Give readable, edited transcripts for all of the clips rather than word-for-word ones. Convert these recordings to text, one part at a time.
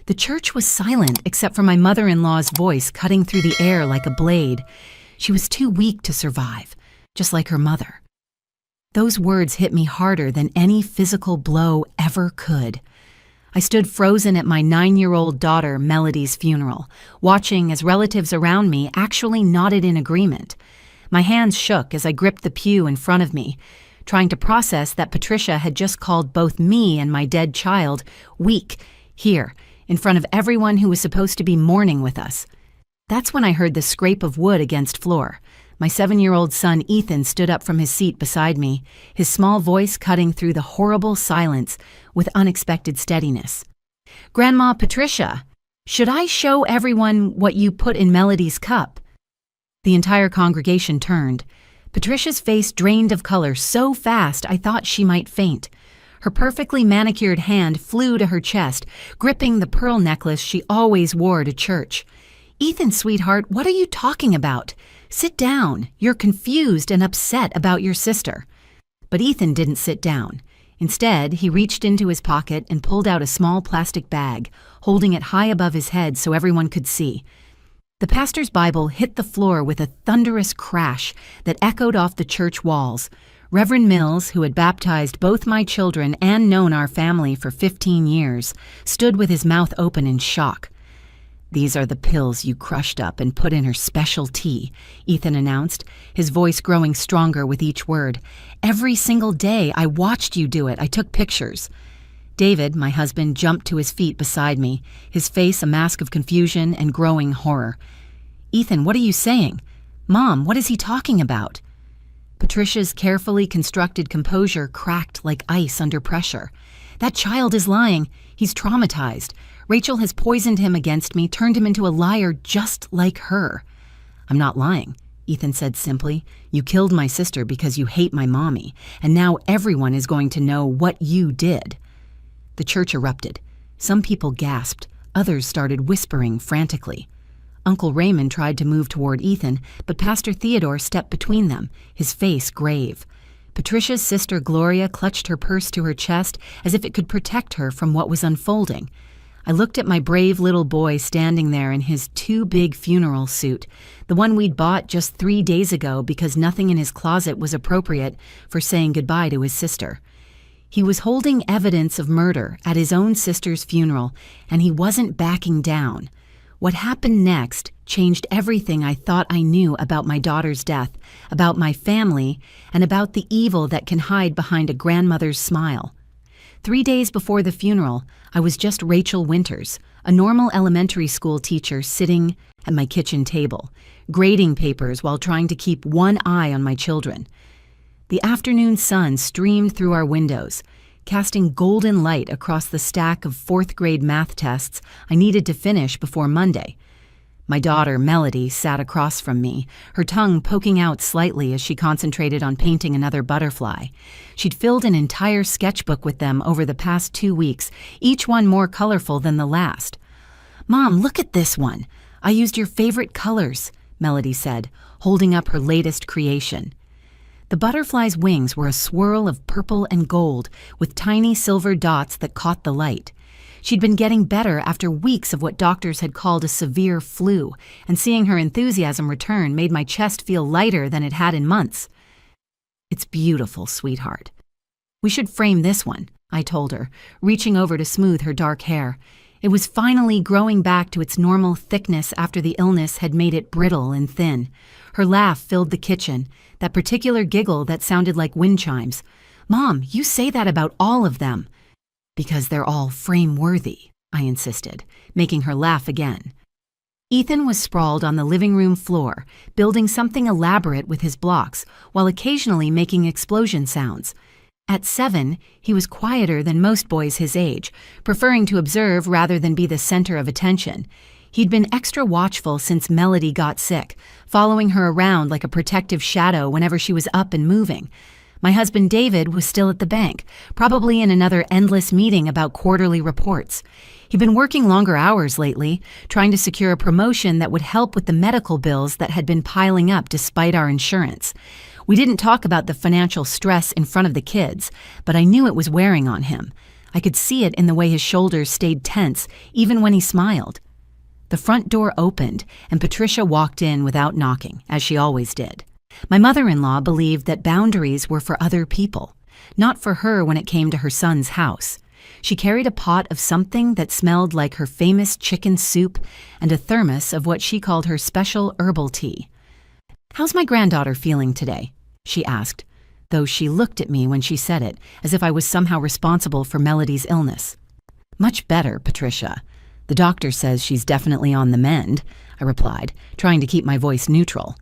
The church was silent except for my mother-in-law's voice cutting through the air like a blade. She was too weak to survive, just like her mother. Those words hit me harder than any physical blow ever could. I stood frozen at my 9-year-old daughter Melody's funeral, watching as relatives around me actually nodded in agreement. My hands shook as I gripped the pew in front of me, trying to process that Patricia had just called both me and my dead child weak, here, in front of everyone who was supposed to be mourning with us. That's when I heard the scrape of wood against floor. My 7-year-old son Ethan stood up from his seat beside me, his small voice cutting through the horrible silence with unexpected steadiness. "Grandma Patricia, should I show everyone what you put in Melody's cup?" The entire congregation turned. Patricia's face drained of color so fast I thought she might faint. Her perfectly manicured hand flew to her chest, gripping the pearl necklace she always wore to church. "Ethan, sweetheart, what are you talking about? Sit down. You're confused and upset about your sister." But Ethan didn't sit down. Instead, he reached into his pocket and pulled out a small plastic bag, holding it high above his head so everyone could see. The pastor's Bible hit the floor with a thunderous crash that echoed off the church walls. Reverend Mills, who had baptized both my children and known our family for 15 years, stood with his mouth open in shock. "These are the pills you crushed up and put in her special tea," Ethan announced, his voice growing stronger with each word. "Every single day I watched you do it. I took pictures." David, my husband, jumped to his feet beside me, his face a mask of confusion and growing horror. "Ethan, what are you saying? Mom, what is he talking about?" Patricia's carefully constructed composure cracked like ice under pressure. "That child is lying. He's traumatized. Rachel has poisoned him against me, turned him into a liar just like her." "I'm not lying," Ethan said simply. "You killed my sister because you hate my mommy, and now everyone is going to know what you did." The church erupted. Some people gasped. Others started whispering frantically. Uncle Raymond tried to move toward Ethan, but Pastor Theodore stepped between them, his face grave. Patricia's sister Gloria clutched her purse to her chest as if it could protect her from what was unfolding. I looked at my brave little boy standing there in his too big funeral suit, the one we'd bought just 3 days ago because nothing in his closet was appropriate for saying goodbye to his sister. He was holding evidence of murder at his own sister's funeral, and he wasn't backing down. What happened next changed everything I thought I knew about my daughter's death, about my family, and about the evil that can hide behind a grandmother's smile. 3 days before the funeral, I was just Rachel Winters, a normal elementary school teacher sitting at my kitchen table, grading papers while trying to keep one eye on my children. The afternoon sun streamed through our windows, casting golden light across the stack of 4th-grade math tests I needed to finish before Monday. My daughter, Melody, sat across from me, her tongue poking out slightly as she concentrated on painting another butterfly. She'd filled an entire sketchbook with them over the past 2 weeks, each one more colorful than the last. "Mom, look at this one. I used your favorite colors," Melody said, holding up her latest creation. The butterfly's wings were a swirl of purple and gold with tiny silver dots that caught the light. She'd been getting better after weeks of what doctors had called a severe flu, and seeing her enthusiasm return made my chest feel lighter than it had in months. "It's beautiful, sweetheart." "We should frame this one," I told her, reaching over to smooth her dark hair. It was finally growing back to its normal thickness after the illness had made it brittle and thin. Her laugh filled the kitchen, that particular giggle that sounded like wind chimes. "Mom, you say that about all of them." "Because they're all frame-worthy," I insisted, making her laugh again. Ethan was sprawled on the living room floor, building something elaborate with his blocks, while occasionally making explosion sounds. At 7, he was quieter than most boys his age, preferring to observe rather than be the center of attention. He'd been extra watchful since Melody got sick, following her around like a protective shadow whenever she was up and moving. My husband David was still at the bank, probably in another endless meeting about quarterly reports. He'd been working longer hours lately, trying to secure a promotion that would help with the medical bills that had been piling up despite our insurance. We didn't talk about the financial stress in front of the kids, but I knew it was wearing on him. I could see it in the way his shoulders stayed tense, even when he smiled. The front door opened, and Patricia walked in without knocking, as she always did. My mother-in-law believed that boundaries were for other people, not for her when it came to her son's house. She carried a pot of something that smelled like her famous chicken soup and a thermos of what she called her special herbal tea. "How's my granddaughter feeling today?" she asked, though she looked at me when she said it, as if I was somehow responsible for Melody's illness. "Much better, Patricia. The doctor says she's definitely on the mend," I replied, trying to keep my voice neutral.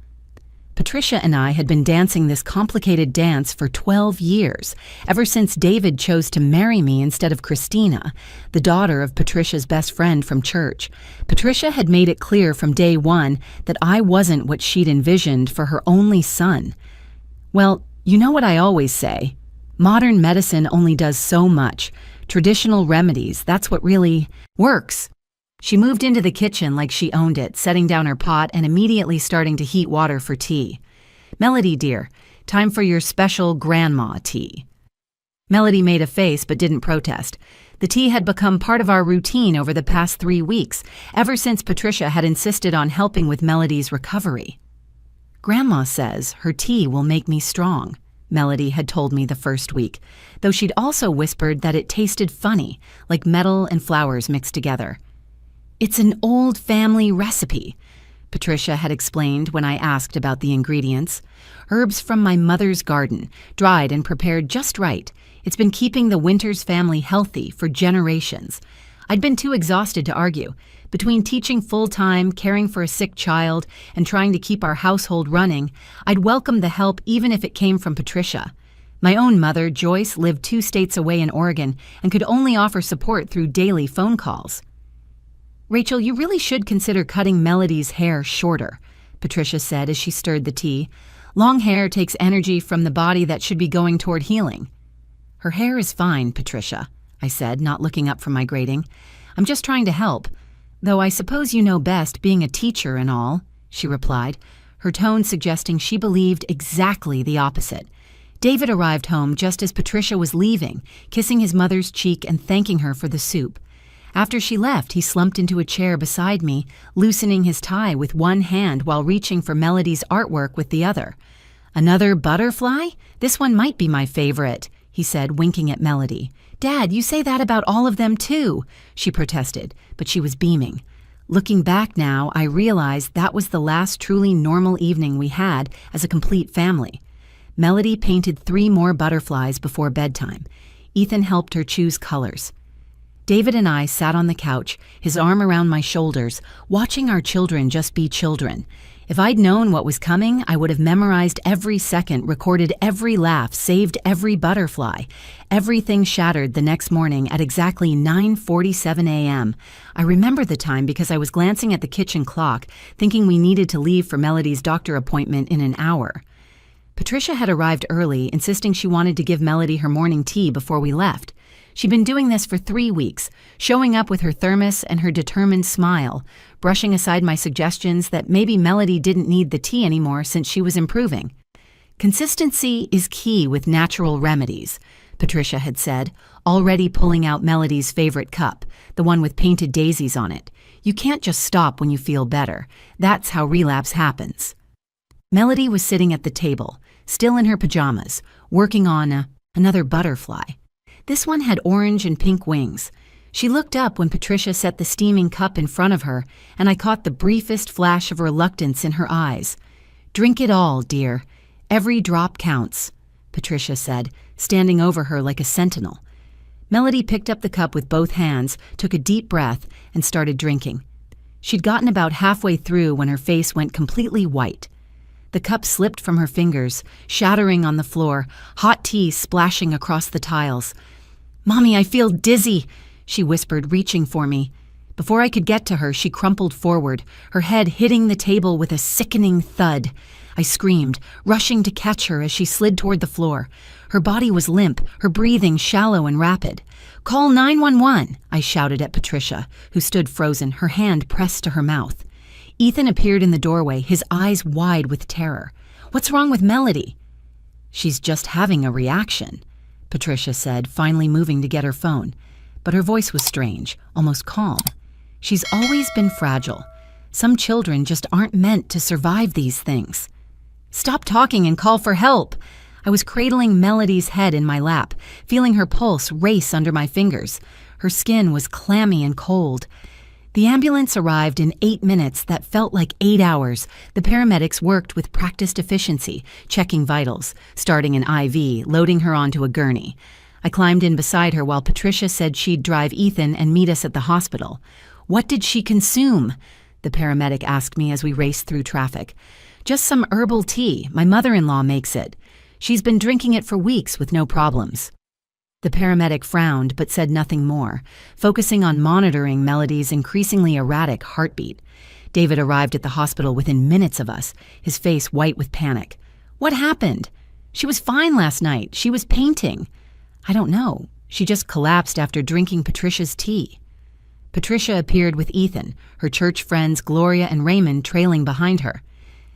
Patricia and I had been dancing this complicated dance for 12 years, ever since David chose to marry me instead of Christina, the daughter of Patricia's best friend from church. Patricia had made it clear from day one that I wasn't what she'd envisioned for her only son. Well, you know what I always say. Modern medicine only does so much. Traditional remedies, that's what really works. She moved into the kitchen like she owned it, setting down her pot and immediately starting to heat water for tea. "Melody, dear, time for your special grandma tea." Melody made a face but didn't protest. The tea had become part of our routine over the past 3 weeks, ever since Patricia had insisted on helping with Melody's recovery. "Grandma says her tea will make me strong," Melody had told me the first week, though she'd also whispered that it tasted funny, like metal and flowers mixed together. "It's an old family recipe," Patricia had explained when I asked about the ingredients. "Herbs from my mother's garden, dried and prepared just right. It's been keeping the Winters family healthy for generations." I'd been too exhausted to argue. Between teaching full-time, caring for a sick child, and trying to keep our household running, I'd welcome the help even if it came from Patricia. My own mother, Joyce, lived 2 states away in Oregon and could only offer support through daily phone calls. "Rachel, you really should consider cutting Melody's hair shorter," Patricia said as she stirred the tea. "Long hair takes energy from the body that should be going toward healing." "Her hair is fine, Patricia," I said, not looking up from my grating. "I'm just trying to help. Though I suppose you know best, being a teacher and all," she replied, her tone suggesting she believed exactly the opposite. David arrived home just as Patricia was leaving, kissing his mother's cheek and thanking her for the soup. After she left, he slumped into a chair beside me, loosening his tie with one hand while reaching for Melody's artwork with the other. "Another butterfly? This one might be my favorite," he said, winking at Melody. "Dad, you say that about all of them too," she protested, but she was beaming. Looking back now, I realized that was the last truly normal evening we had as a complete family. Melody painted 3 more butterflies before bedtime. Ethan helped her choose colors. David and I sat on the couch, his arm around my shoulders, watching our children just be children. If I'd known what was coming, I would have memorized every second, recorded every laugh, saved every butterfly. Everything shattered the next morning at exactly 9:47 a.m. I remember the time because I was glancing at the kitchen clock, thinking we needed to leave for Melody's doctor appointment in an hour. Patricia had arrived early, insisting she wanted to give Melody her morning tea before we left. She'd been doing this for 3 weeks, showing up with her thermos and her determined smile, brushing aside my suggestions that maybe Melody didn't need the tea anymore since she was improving. "Consistency is key with natural remedies," Patricia had said, already pulling out Melody's favorite cup, the one with painted daisies on it. "You can't just stop when you feel better. That's how relapse happens." Melody was sitting at the table, still in her pajamas, working on another butterfly. This one had orange and pink wings. She looked up when Patricia set the steaming cup in front of her, and I caught the briefest flash of reluctance in her eyes. "Drink it all, dear. Every drop counts," Patricia said, standing over her like a sentinel. Melody picked up the cup with both hands, took a deep breath, and started drinking. She'd gotten about halfway through when her face went completely white. The cup slipped from her fingers, shattering on the floor, hot tea splashing across the tiles. "Mommy, I feel dizzy," she whispered, reaching for me. Before I could get to her, she crumpled forward, her head hitting the table with a sickening thud. I screamed, rushing to catch her as she slid toward the floor. Her body was limp, her breathing shallow and rapid. "Call 911, I shouted at Patricia, who stood frozen, her hand pressed to her mouth. Ethan appeared in the doorway, his eyes wide with terror. "What's wrong with Melody?" "She's just having a reaction," Patricia said, finally moving to get her phone. But her voice was strange, almost calm. She's always been fragile. Some children just aren't meant to survive these things. Stop talking and call for help. I was cradling Melody's head in my lap, feeling her pulse race under my fingers. Her skin was clammy and cold. The ambulance arrived in 8 minutes that felt like 8 hours. The paramedics worked with practiced efficiency, checking vitals, starting an IV, loading her onto a gurney. I climbed in beside her while Patricia said she'd drive Ethan and meet us at the hospital. What did she consume? The paramedic asked me as we raced through traffic. Just some herbal tea. My mother-in-law makes it. She's been drinking it for weeks with no problems. The paramedic frowned but said nothing more, focusing on monitoring Melody's increasingly erratic heartbeat. David arrived at the hospital within minutes of us, his face white with panic. What happened? She was fine last night. She was painting. I don't know. She just collapsed after drinking Patricia's tea. Patricia appeared with Ethan, her church friends Gloria and Raymond trailing behind her.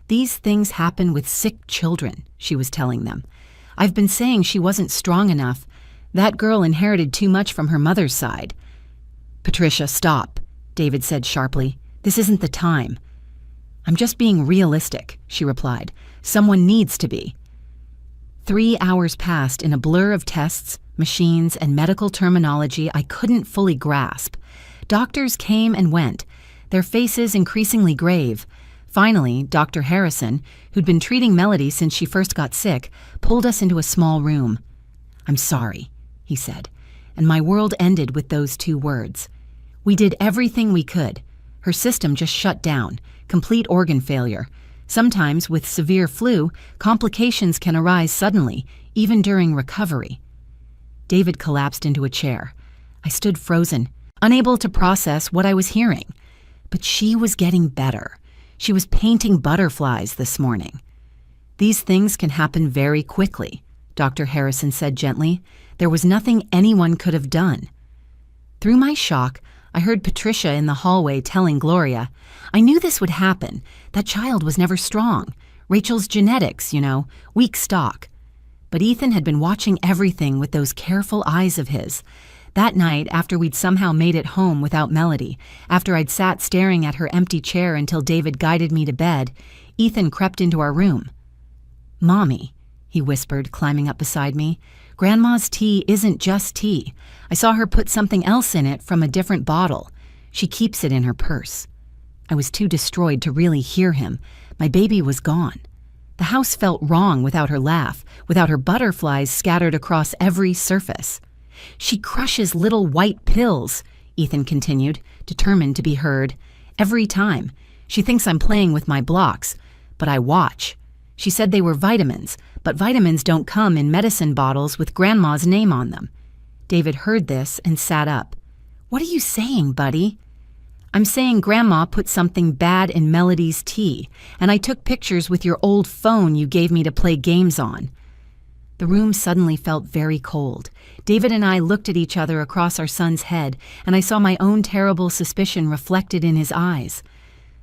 These things happen with sick children, she was telling them. I've been saying she wasn't strong enough. That girl inherited too much from her mother's side. Patricia, stop, David said sharply. This isn't the time. I'm just being realistic, she replied. Someone needs to be. 3 hours passed in a blur of tests, machines, and medical terminology I couldn't fully grasp. Doctors came and went, their faces increasingly grave. Finally, Dr. Harrison, who'd been treating Melody since she first got sick, pulled us into a small room. I'm sorry, he said, and my world ended with those 2 words. We did everything we could. Her system just shut down, complete organ failure. Sometimes, with severe flu, complications can arise suddenly, even during recovery. David collapsed into a chair. I stood frozen, unable to process what I was hearing. But she was getting better. She was painting butterflies this morning. These things can happen very quickly, Dr. Harrison said gently. There was nothing anyone could have done. Through my shock, I heard Patricia in the hallway telling Gloria, I knew this would happen. That child was never strong. Rachel's genetics, weak stock. But Ethan had been watching everything with those careful eyes of his. That night, after we'd somehow made it home without Melody, after I'd sat staring at her empty chair until David guided me to bed, Ethan crept into our room. Mommy, he whispered, climbing up beside me, Grandma's tea isn't just tea. I saw her put something else in it from a different bottle. She keeps it in her purse. I was too destroyed to really hear him. My baby was gone. The house felt wrong without her laugh, without her butterflies scattered across every surface. She crushes little white pills, Ethan continued, determined to be heard. Every time. She thinks I'm playing with my blocks, but I watch. She said they were vitamins, but vitamins don't come in medicine bottles with Grandma's name on them. David heard this and sat up. What are you saying, buddy? I'm saying Grandma put something bad in Melody's tea, and I took pictures with your old phone you gave me to play games on. The room suddenly felt very cold. David and I looked at each other across our son's head, and I saw my own terrible suspicion reflected in his eyes.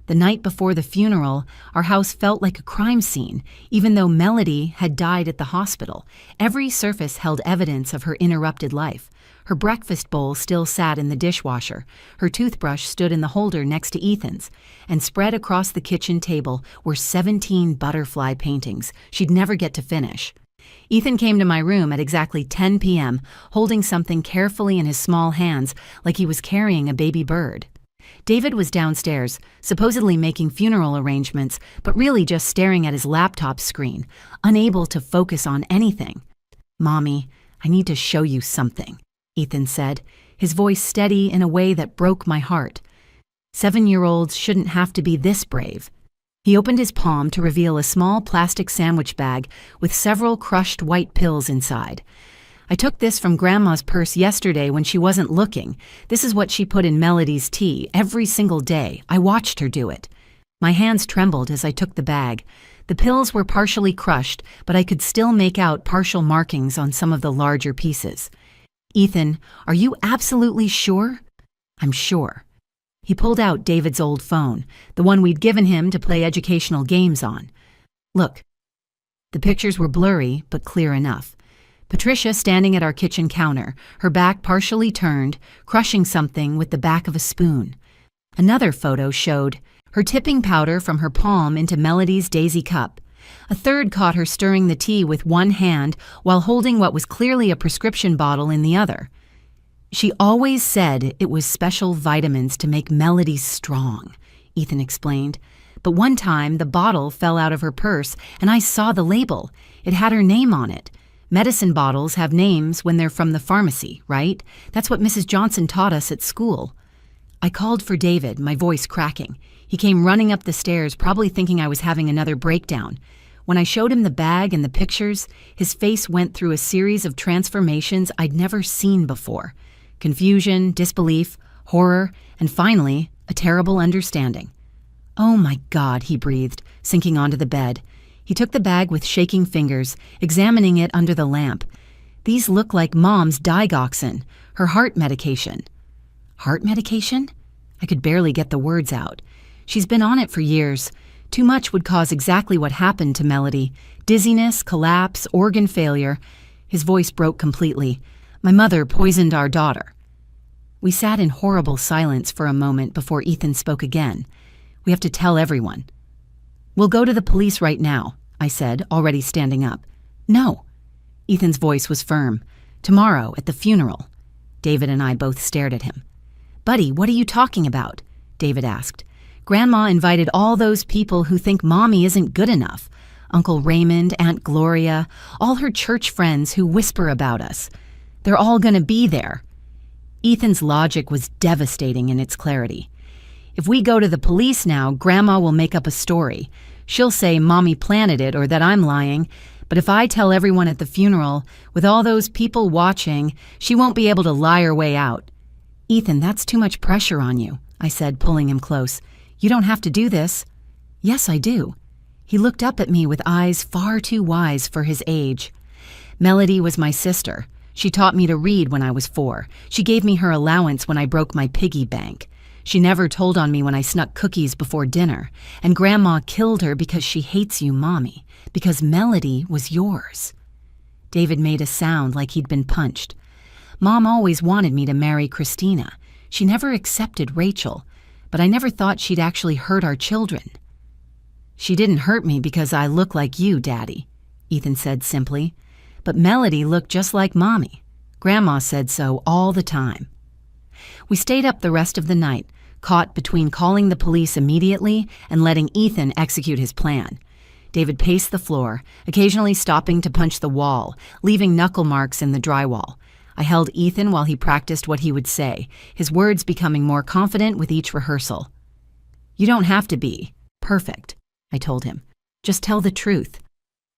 The night before the funeral, our house felt like a crime scene, even though Melody had died at the hospital. Every surface held evidence of her interrupted life. Her breakfast bowl still sat in the dishwasher. Her toothbrush stood in the holder next to Ethan's. And spread across the kitchen table were 17 butterfly paintings she'd never get to finish. Ethan came to my room at exactly 10 p.m., holding something carefully in his small hands like he was carrying a baby bird. David was downstairs, supposedly making funeral arrangements, but really just staring at his laptop screen, unable to focus on anything. Mommy, I need to show you something, Ethan said, his voice steady in a way that broke my heart. 7-year-olds shouldn't have to be this brave. He opened his palm to reveal a small plastic sandwich bag with several crushed white pills inside. I took this from Grandma's purse yesterday when she wasn't looking. This is what she put in Melody's tea every single day. I watched her do it. My hands trembled as I took the bag. The pills were partially crushed, but I could still make out partial markings on some of the larger pieces. Ethan, are you absolutely sure? I'm sure. He pulled out David's old phone, the one we'd given him to play educational games on. Look. The pictures were blurry, but clear enough. Patricia standing at our kitchen counter, her back partially turned, crushing something with the back of a spoon. Another photo showed her tipping powder from her palm into Melody's daisy cup. A third caught her stirring the tea with one hand while holding what was clearly a prescription bottle in the other. She always said it was special vitamins to make Melody strong, Ethan explained. But one time, the bottle fell out of her purse, and I saw the label. It had her name on it. Medicine bottles have names when they're from the pharmacy, right? That's what Mrs. Johnson taught us at school. I called for David, my voice cracking. He came running up the stairs, probably thinking I was having another breakdown. When I showed him the bag and the pictures, his face went through a series of transformations I'd never seen before. Confusion, disbelief, horror, and finally, a terrible understanding. "Oh my God," he breathed, sinking onto the bed. He took the bag with shaking fingers, examining it under the lamp. "These look like Mom's digoxin, her heart medication." "Heart medication?" I could barely get the words out. "She's been on it for years. Too much would cause exactly what happened to Melody. Dizziness, collapse, organ failure." His voice broke completely. "My mother poisoned our daughter." We sat in horrible silence for a moment before Ethan spoke again. "We have to tell everyone." "We'll go to the police right now," I said, already standing up. "No." Ethan's voice was firm. "Tomorrow, at the funeral." David and I both stared at him. "Buddy, what are you talking about?" David asked. "Grandma invited all those people who think Mommy isn't good enough. Uncle Raymond, Aunt Gloria, all her church friends who whisper about us. They're all going to be there." Ethan's logic was devastating in its clarity. "If we go to the police now, Grandma will make up a story. She'll say Mommy planted it or that I'm lying. But if I tell everyone at the funeral, with all those people watching, she won't be able to lie her way out." "Ethan, that's too much pressure on you," I said, pulling him close. "You don't have to do this." "Yes, I do." He looked up at me with eyes far too wise for his age. "Melody was my sister. She taught me to read when I was 4. She gave me her allowance when I broke my piggy bank. She never told on me when I snuck cookies before dinner. And Grandma killed her because she hates you, Mommy, because Melody was yours." David made a sound like he'd been punched. "Mom always wanted me to marry Christina. She never accepted Rachel, but I never thought she'd actually hurt our children." "She didn't hurt me because I look like you, Daddy," Ethan said simply. "But Melody looked just like Mommy. Grandma said so all the time." We stayed up the rest of the night, caught between calling the police immediately and letting Ethan execute his plan. David paced the floor, occasionally stopping to punch the wall, leaving knuckle marks in the drywall. I held Ethan while he practiced what he would say, his words becoming more confident with each rehearsal. "You don't have to be perfect," I told him. "Just tell the truth."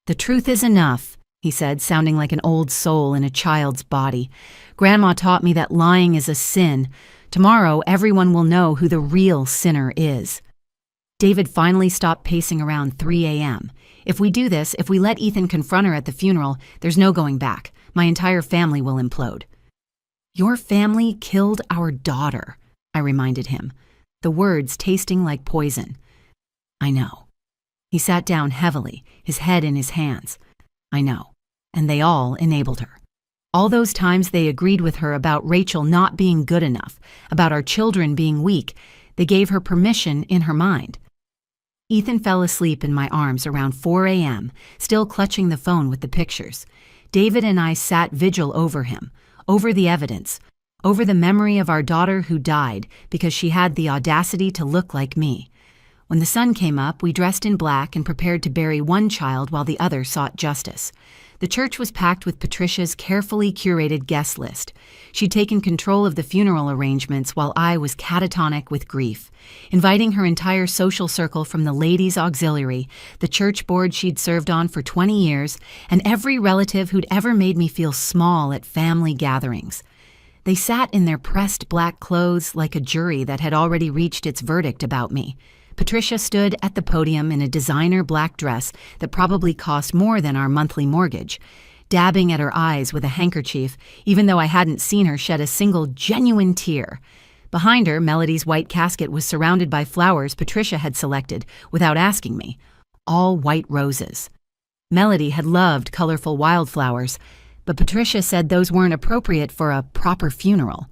"The truth is enough," he said, sounding like an old soul in a child's body. "Grandma taught me that lying is a sin. Tomorrow, everyone will know who the real sinner is." David finally stopped pacing around 3 a.m. "If we do this, if we let Ethan confront her at the funeral, there's no going back. My entire family will implode." "Your family killed our daughter," I reminded him, the words tasting like poison. "I know." He sat down heavily, his head in his hands. "I know. And they all enabled her. All those times they agreed with her about Rachel not being good enough, about our children being weak, they gave her permission in her mind." Ethan fell asleep in my arms around 4 a.m., still clutching the phone with the pictures. David and I sat vigil over him, over the evidence, over the memory of our daughter who died because she had the audacity to look like me. When the sun came up, we dressed in black and prepared to bury one child while the other sought justice. The church was packed with Patricia's carefully curated guest list. She'd taken control of the funeral arrangements while I was catatonic with grief, inviting her entire social circle from the ladies' auxiliary, the church board she'd served on for 20 years, and every relative who'd ever made me feel small at family gatherings. They sat in their pressed black clothes like a jury that had already reached its verdict about me. Patricia stood at the podium in a designer black dress that probably cost more than our monthly mortgage, dabbing at her eyes with a handkerchief, even though I hadn't seen her shed a single genuine tear. Behind her, Melody's white casket was surrounded by flowers Patricia had selected without asking me, all white roses. Melody had loved colorful wildflowers, but Patricia said those weren't appropriate for a proper funeral.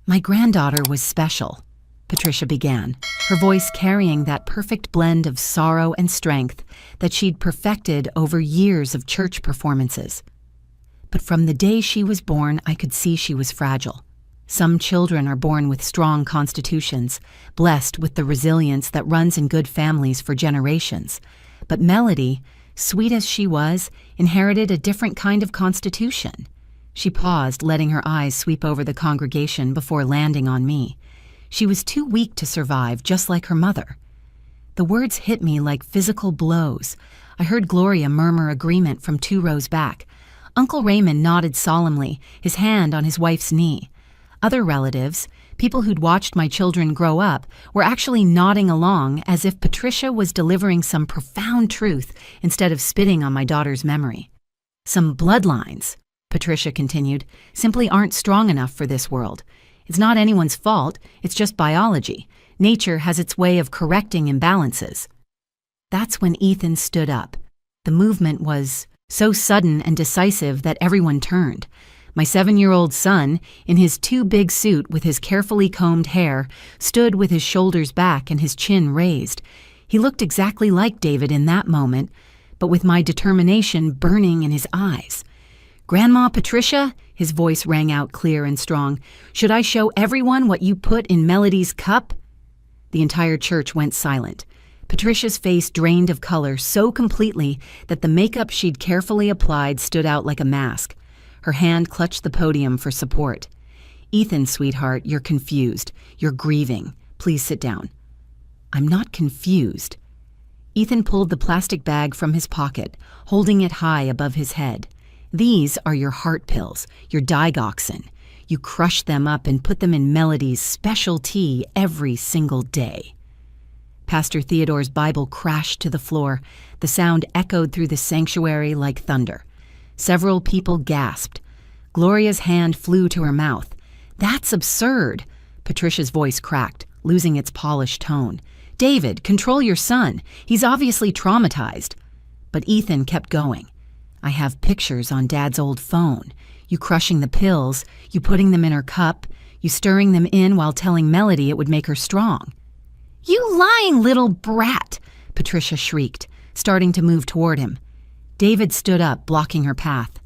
My granddaughter was special, Patricia began, her voice carrying that perfect blend of sorrow and strength that she'd perfected over years of church performances. But from the day she was born, I could see she was fragile. Some children are born with strong constitutions, blessed with the resilience that runs in good families for generations. But Melody, sweet as she was, inherited a different kind of constitution. She paused, letting her eyes sweep over the congregation before landing on me. She was too weak to survive, just like her mother. The words hit me like physical blows. I heard Gloria murmur agreement from 2 rows back. Uncle Raymond nodded solemnly, his hand on his wife's knee. Other relatives, people who'd watched my children grow up, were actually nodding along as if Patricia was delivering some profound truth instead of spitting on my daughter's memory. Some bloodlines, Patricia continued, simply aren't strong enough for this world. It's not anyone's fault, it's just biology. Nature has its way of correcting imbalances. That's when Ethan stood up. The movement was so sudden and decisive that everyone turned. My 7-year-old son, in his too big suit with his carefully combed hair, stood with his shoulders back and his chin raised. He looked exactly like David in that moment, but with my determination burning in his eyes. "Grandma Patricia," his voice rang out clear and strong, "should I show everyone what you put in Melody's cup?" The entire church went silent. Patricia's face drained of color so completely that the makeup she'd carefully applied stood out like a mask. Her hand clutched the podium for support. "Ethan, sweetheart, you're confused. You're grieving. Please sit down." "I'm not confused." Ethan pulled the plastic bag from his pocket, holding it high above his head. "These are your heart pills, your digoxin. You crush them up and put them in Melody's special tea every single day." Pastor Theodore's Bible crashed to the floor. The sound echoed through the sanctuary like thunder. Several people gasped. Gloria's hand flew to her mouth. "That's absurd." Patricia's voice cracked, losing its polished tone. "David, control your son. He's obviously traumatized." But Ethan kept going. "I have pictures on Dad's old phone. You crushing the pills, you putting them in her cup, you stirring them in while telling Melody it would make her strong." "You lying little brat!" Patricia shrieked, starting to move toward him. David stood up, blocking her path.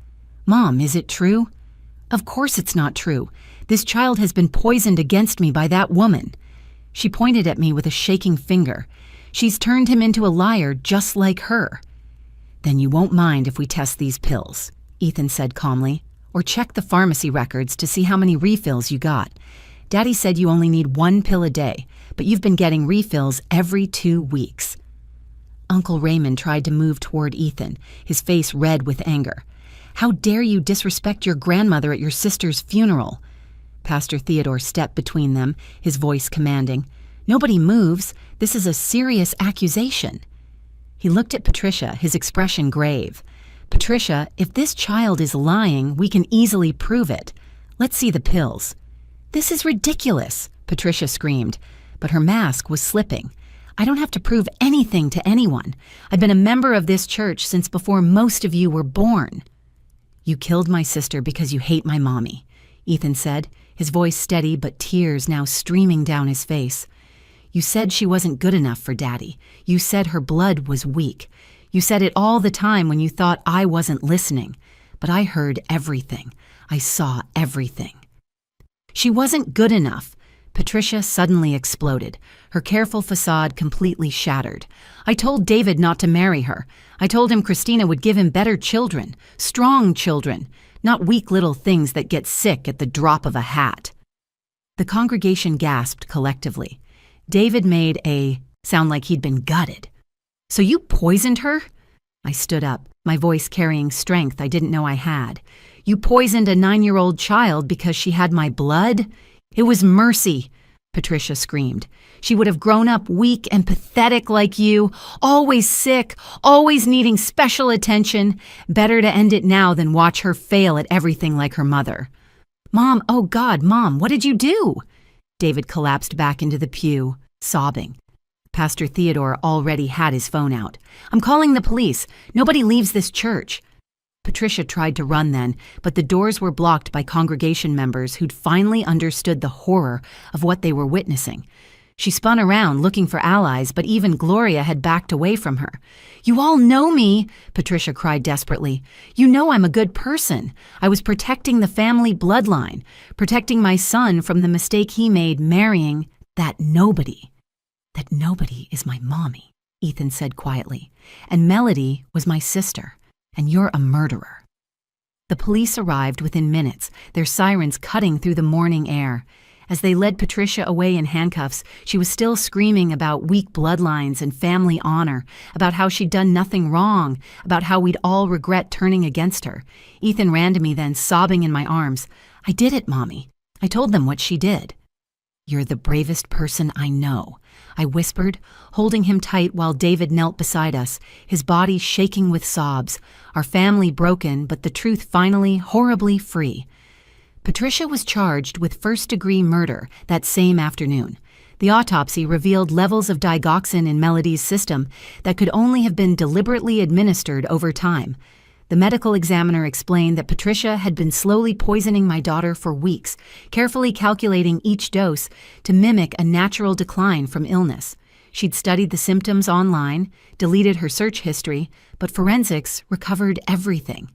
"Mom, is it true?" "Of course it's not true. This child has been poisoned against me by that woman." She pointed at me with a shaking finger. "She's turned him into a liar just like her." "Then you won't mind if we test these pills," Ethan said calmly, "or check the pharmacy records to see how many refills you got. Daddy said you only need 1 pill a day, but you've been getting refills every 2 weeks. Uncle Raymond tried to move toward Ethan, his face red with anger. "How dare you disrespect your grandmother at your sister's funeral?" Pastor Theodore stepped between them, his voice commanding. "Nobody moves. This is a serious accusation." He looked at Patricia, his expression grave. "Patricia, if this child is lying, we can easily prove it. Let's see the pills." "This is ridiculous," Patricia screamed, but her mask was slipping. "I don't have to prove anything to anyone. I've been a member of this church since before most of you were born." "You killed my sister because you hate my mommy," Ethan said, his voice steady but tears now streaming down his face. "You said she wasn't good enough for Daddy. You said her blood was weak. You said it all the time when you thought I wasn't listening. But I heard everything. I saw everything." "She wasn't good enough." Patricia suddenly exploded, her careful facade completely shattered. "I told David not to marry her. I told him Christina would give him better children, strong children, not weak little things that get sick at the drop of a hat." The congregation gasped collectively. David made a sound like he'd been gutted. "So you poisoned her?" I stood up, my voice carrying strength I didn't know I had. "You poisoned a 9-year-old child because she had my blood?" "It was mercy," Patricia screamed. "She would have grown up weak and pathetic like you, always sick, always needing special attention. Better to end it now than watch her fail at everything like her mother." "Mom, oh God, Mom, what did you do?" David collapsed back into the pew, sobbing. Pastor Theodore already had his phone out. "I'm calling the police. Nobody leaves this church." Patricia tried to run then, but the doors were blocked by congregation members who'd finally understood the horror of what they were witnessing. She spun around looking for allies, but even Gloria had backed away from her. "You all know me," Patricia cried desperately. "You know I'm a good person. I was protecting the family bloodline, protecting my son from the mistake he made marrying that nobody." "That nobody is my mommy," Ethan said quietly. "And Melody was my sister, and you're a murderer." The police arrived within minutes, their sirens cutting through the morning air. As they led Patricia away in handcuffs, she was still screaming about weak bloodlines and family honor, about how she'd done nothing wrong, about how we'd all regret turning against her. Ethan ran to me then, sobbing in my arms. "I did it, Mommy. I told them what she did." "You're the bravest person I know," I whispered, holding him tight while David knelt beside us, his body shaking with sobs, our family broken, but the truth finally horribly free. Patricia was charged with first-degree murder that same afternoon. The autopsy revealed levels of digoxin in Melody's system that could only have been deliberately administered over time. The medical examiner explained that Patricia had been slowly poisoning my daughter for weeks, carefully calculating each dose to mimic a natural decline from illness. She'd studied the symptoms online, deleted her search history, but forensics recovered everything.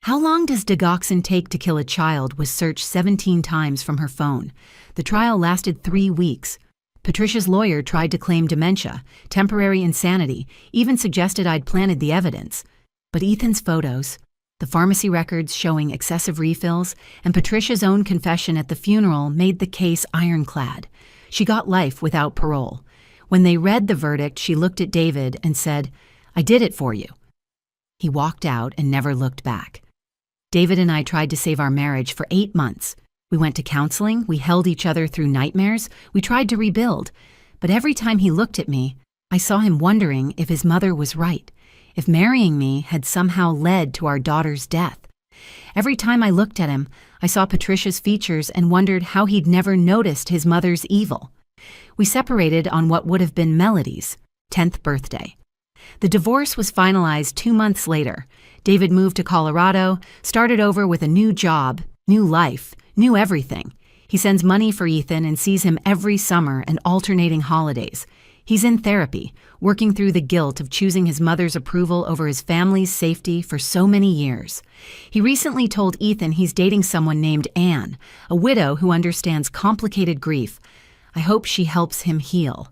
"How long does digoxin take to kill a child?" was searched 17 times from her phone. The trial lasted 3 weeks. Patricia's lawyer tried to claim dementia, temporary insanity, even suggested I'd planted the evidence. But Ethan's photos, the pharmacy records showing excessive refills, and Patricia's own confession at the funeral made the case ironclad. She got life without parole. When they read the verdict, she looked at David and said, "I did it for you." He walked out and never looked back. David and I tried to save our marriage for 8 months. We went to counseling, we held each other through nightmares, we tried to rebuild. But every time he looked at me, I saw him wondering if his mother was right, if marrying me had somehow led to our daughter's death. Every time I looked at him, I saw Patricia's features and wondered how he'd never noticed his mother's evil. We separated on what would have been Melody's 10th birthday. The divorce was finalized 2 months later. David moved to Colorado, started over with a new job, new life, new everything. He sends money for Ethan and sees him every summer and alternating holidays. He's in therapy, working through the guilt of choosing his mother's approval over his family's safety for so many years. He recently told Ethan he's dating someone named Anne, a widow who understands complicated grief. I hope she helps him heal.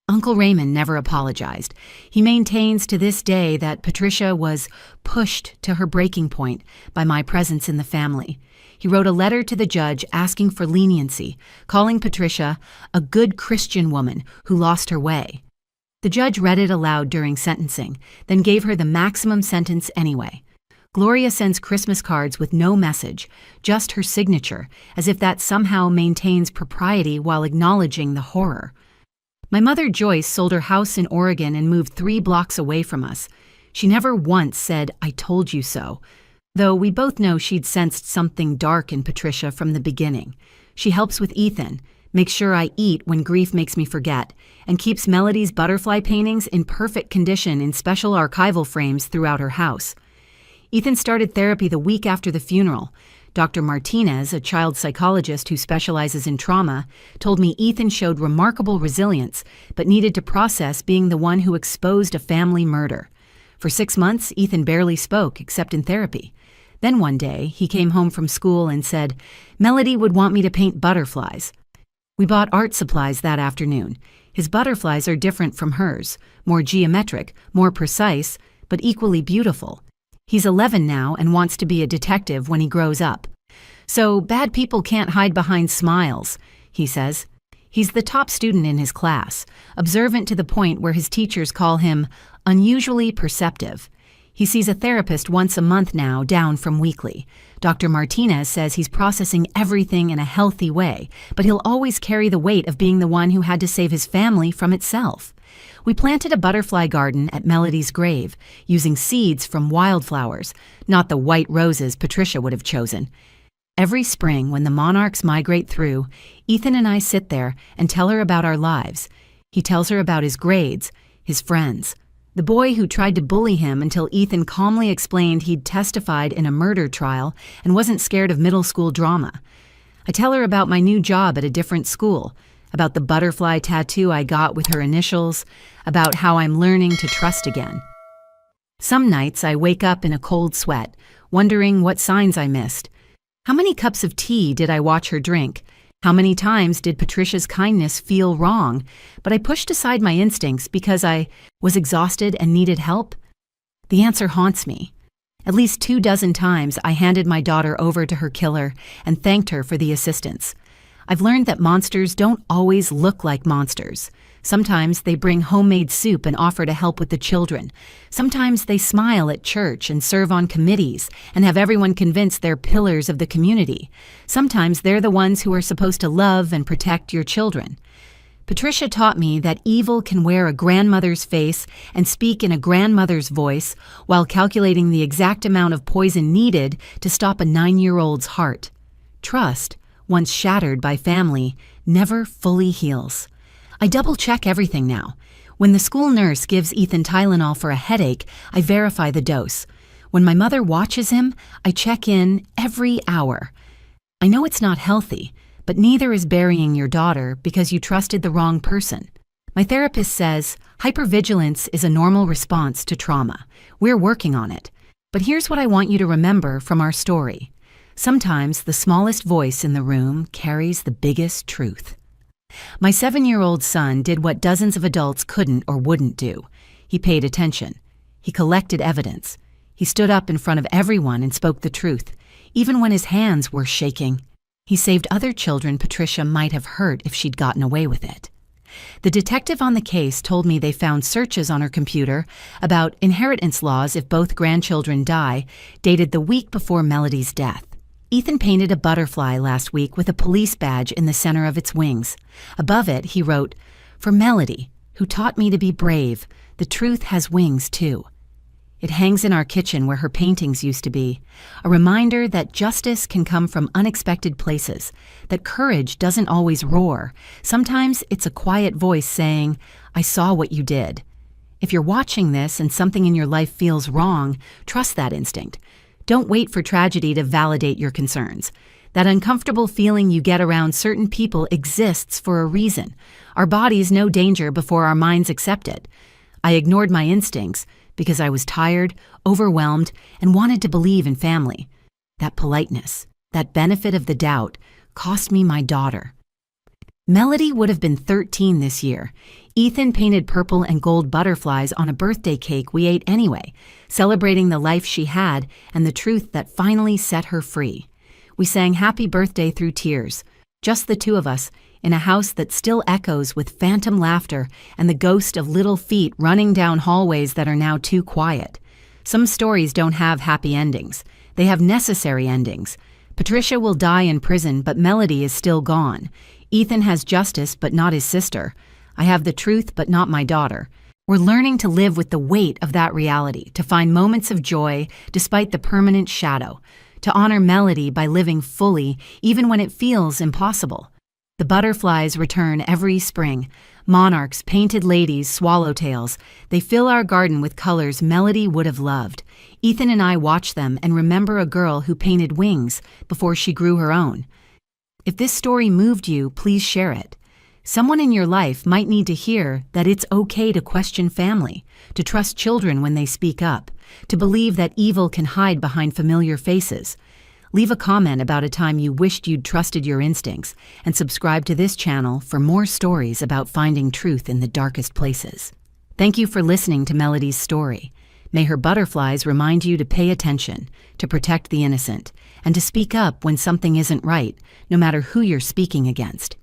Uncle Raymond never apologized. He maintains to this day that Patricia was pushed to her breaking point by my presence in the family. He wrote a letter to the judge asking for leniency, calling Patricia a good Christian woman who lost her way. The judge read it aloud during sentencing, then gave her the maximum sentence anyway. Gloria sends Christmas cards with no message, just her signature, as if that somehow maintains propriety while acknowledging the horror. My mother, Joyce, sold her house in Oregon and moved 3 blocks away from us. She never once said, "I told you so," though we both know she'd sensed something dark in Patricia from the beginning. She helps with Ethan, makes sure I eat when grief makes me forget, and keeps Melody's butterfly paintings in perfect condition in special archival frames throughout her house. Ethan started therapy the week after the funeral. Dr. Martinez, a child psychologist who specializes in trauma, told me Ethan showed remarkable resilience, but needed to process being the one who exposed a family murder. For 6 months, Ethan barely spoke, except in therapy. Then one day, he came home from school and said, "Melody would want me to paint butterflies." We bought art supplies that afternoon. His butterflies are different from hers, more geometric, more precise, but equally beautiful. He's 11 now and wants to be a detective when he grows up. "So bad people can't hide behind smiles," he says. He's the top student in his class, observant to the point where his teachers call him unusually perceptive. He sees a therapist once a month now, down from weekly. Dr. Martinez says he's processing everything in a healthy way, but he'll always carry the weight of being the one who had to save his family from itself. We planted a butterfly garden at Melody's grave, using seeds from wildflowers, not the white roses Patricia would have chosen. Every spring, when the monarchs migrate through, Ethan and I sit there and tell her about our lives. He tells her about his grades, his friends. The boy who tried to bully him until Ethan calmly explained he'd testified in a murder trial and wasn't scared of middle school drama. I tell her about my new job at a different school, about the butterfly tattoo I got with her initials, about how I'm learning to trust again. Some nights I wake up in a cold sweat, wondering what signs I missed. How many cups of tea did I watch her drink? How many times did Patricia's kindness feel wrong, but I pushed aside my instincts because I was exhausted and needed help? The answer haunts me. At least 24 times I handed my daughter over to her killer and thanked her for the assistance. I've learned that monsters don't always look like monsters. Sometimes they bring homemade soup and offer to help with the children. Sometimes they smile at church and serve on committees and have everyone convinced they're pillars of the community. Sometimes they're the ones who are supposed to love and protect your children. Patricia taught me that evil can wear a grandmother's face and speak in a grandmother's voice while calculating the exact amount of poison needed to stop a 9-year-old's heart. Trust, once shattered by family, never fully heals. I double-check everything now. When the school nurse gives Ethan Tylenol for a headache, I verify the dose. When my mother watches him, I check in every hour. I know it's not healthy, but neither is burying your daughter because you trusted the wrong person. My therapist says hypervigilance is a normal response to trauma. We're working on it. But here's what I want you to remember from our story. Sometimes the smallest voice in the room carries the biggest truth. My 7-year-old son did what dozens of adults couldn't or wouldn't do. He paid attention. He collected evidence. He stood up in front of everyone and spoke the truth, even when his hands were shaking. He saved other children Patricia might have hurt if she'd gotten away with it. The detective on the case told me they found searches on her computer about inheritance laws if both grandchildren die, dated the week before Melody's death. Ethan painted a butterfly last week with a police badge in the center of its wings. Above it, he wrote, "For Melody, who taught me to be brave, the truth has wings too." It hangs in our kitchen where her paintings used to be, a reminder that justice can come from unexpected places, that courage doesn't always roar. Sometimes it's a quiet voice saying, "I saw what you did." If you're watching this and something in your life feels wrong, trust that instinct. Don't wait for tragedy to validate your concerns. That uncomfortable feeling you get around certain people exists for a reason. Our bodies know danger before our minds accept it. I ignored my instincts because I was tired, overwhelmed, and wanted to believe in family. That politeness, that benefit of the doubt, cost me my daughter. Melody would have been 13 this year. Ethan painted purple and gold butterflies on a birthday cake we ate anyway, celebrating the life she had and the truth that finally set her free. We sang happy birthday through tears, just the two of us, in a house that still echoes with phantom laughter and the ghost of little feet running down hallways that are now too quiet. Some stories don't have happy endings. They have necessary endings. Patricia will die in prison, but Melody is still gone. Ethan has justice, but not his sister. I have the truth, but not my daughter. We're learning to live with the weight of that reality, to find moments of joy despite the permanent shadow, to honor Melody by living fully, even when it feels impossible. The butterflies return every spring. Monarchs, painted ladies, swallowtails. They fill our garden with colors Melody would have loved. Ethan and I watch them and remember a girl who painted wings before she grew her own. If this story moved you, please share it. Someone in your life might need to hear that it's okay to question family, to trust children when they speak up, to believe that evil can hide behind familiar faces. Leave a comment about a time you wished you'd trusted your instincts, and subscribe to this channel for more stories about finding truth in the darkest places. Thank you for listening to Melody's story. May her butterflies remind you to pay attention, to protect the innocent, and to speak up when something isn't right, no matter who you're speaking against.